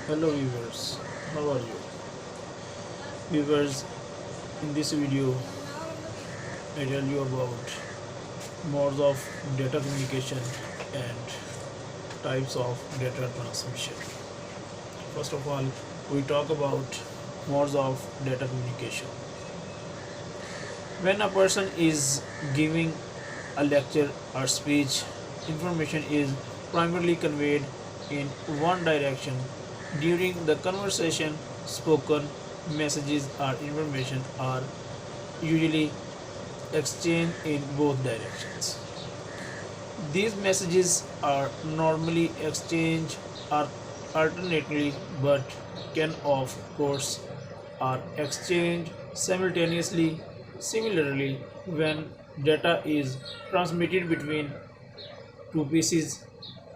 Hello viewers, how are you? Viewers, in this video I tell you about modes of data communication and types of data transmission. First of all, we talk about modes of data communication. When a person is giving a lecture or speech, information is primarily conveyed in one direction. During the conversation, spoken messages or information are usually exchanged in both directions. These messages are normally exchanged or alternately but can of course are exchanged simultaneously. Similarly, when data is transmitted between two pieces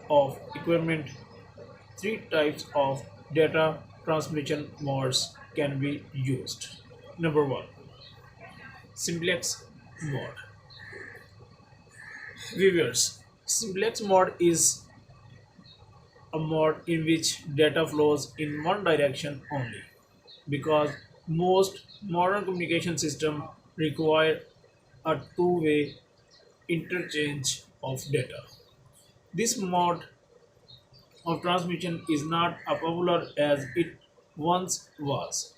of equipment, three types of data transmission modes can be used. Number one, simplex mode. Viewers, simplex mode is a mode in which data flows in one direction only because most modern communication systems require a two-way interchange of data. This mode of transmission is not as popular as it once was.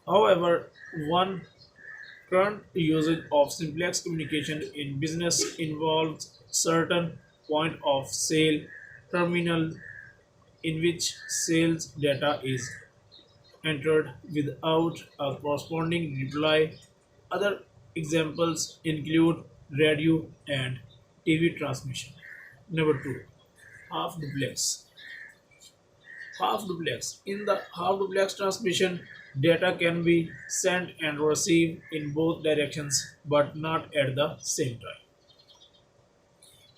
However, one current usage of simplex communication in business involves certain point of sale terminal in which sales data is entered without a corresponding reply. Other examples include radio and TV transmission. Number two, half duplex. Half duplex. In the half duplex transmission, data can be sent and received in both directions but not at the same time.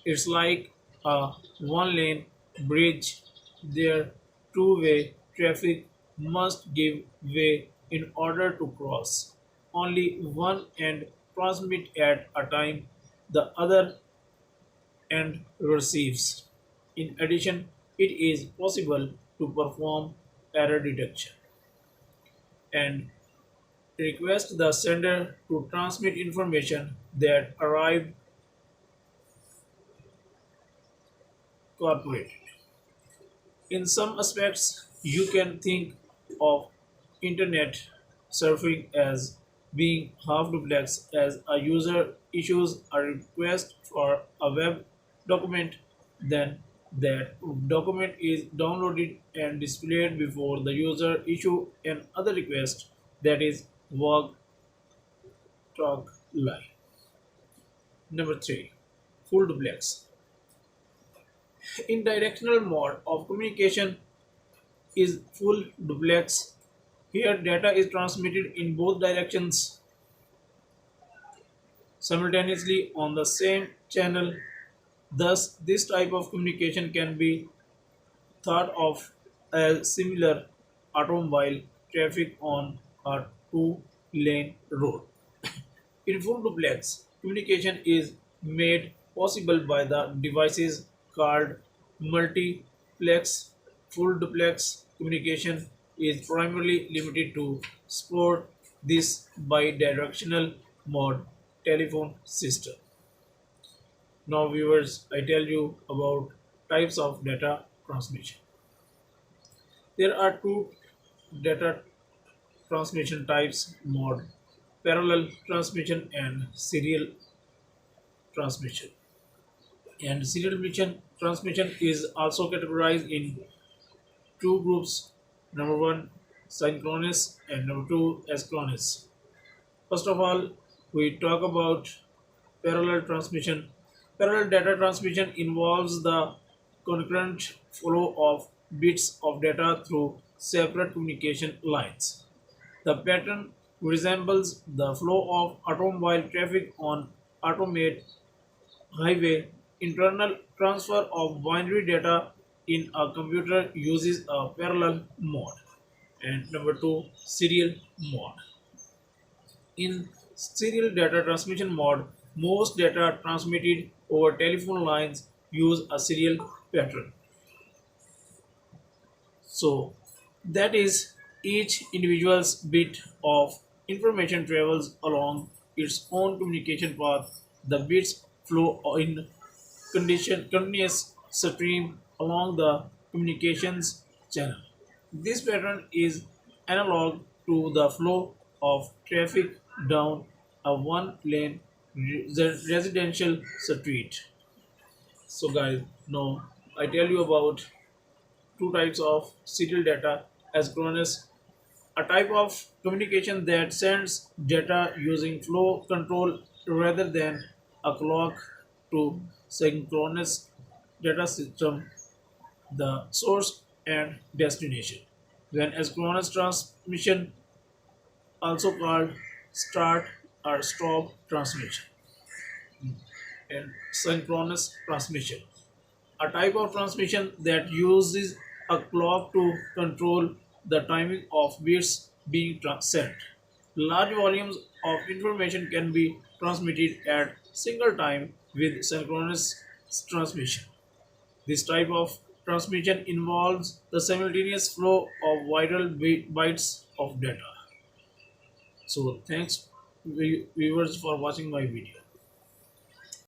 It's like a one lane bridge. There, two-way traffic must give way in order to cross. Only one end transmits at a time, the other end receives. In addition, it is possible to perform error detection and request the sender to transmit information that arrived corporate. In some aspects, you can think of internet surfing as being half duplex as a user issues a request for a web document, then that document is downloaded and displayed before the user issue another request, that is walk talk lie. Number 3, full duplex. In directional mode of communication is full duplex. Here data is transmitted in both directions simultaneously on the same channel. Thus, this type of communication can be thought of as similar automobile traffic on a two-lane road. In full duplex, communication is made possible by the devices called multiplex. Full duplex communication is primarily limited to support this bidirectional mode telephone system. Now viewers, I tell you about types of data transmission. There are two data transmission types mode: parallel transmission and serial transmission. And serial transmission is also categorized in two groups. Number one, synchronous, and number two, asynchronous. First of all, we talk about parallel transmission. Parallel data transmission involves the concurrent flow of bits of data through separate communication lines. The pattern resembles the flow of automobile traffic on automated highway. Internal transfer of binary data in a computer uses a parallel mode. And number two, serial mode. In serial data transmission mode, most data transmitted over telephone lines use a serial pattern. So that is each individual's bit of information travels along its own communication path. The bits flow in continuous stream along the communications channel. This pattern is analog to the flow of traffic down a one lane residential street. So guys, now I tell you about two types of serial data asynchronous, a type of communication that sends data using flow control rather than a clock to synchronous data system, the source and destination. When asynchronous transmission, also called start or stop transmission, and synchronous transmission, a type of transmission that uses a clock to control the timing of bits being sent. Large volumes of information can be transmitted at single time with synchronous transmission. This type of transmission involves the simultaneous flow of viral bytes of data. So thanks viewers for watching my video.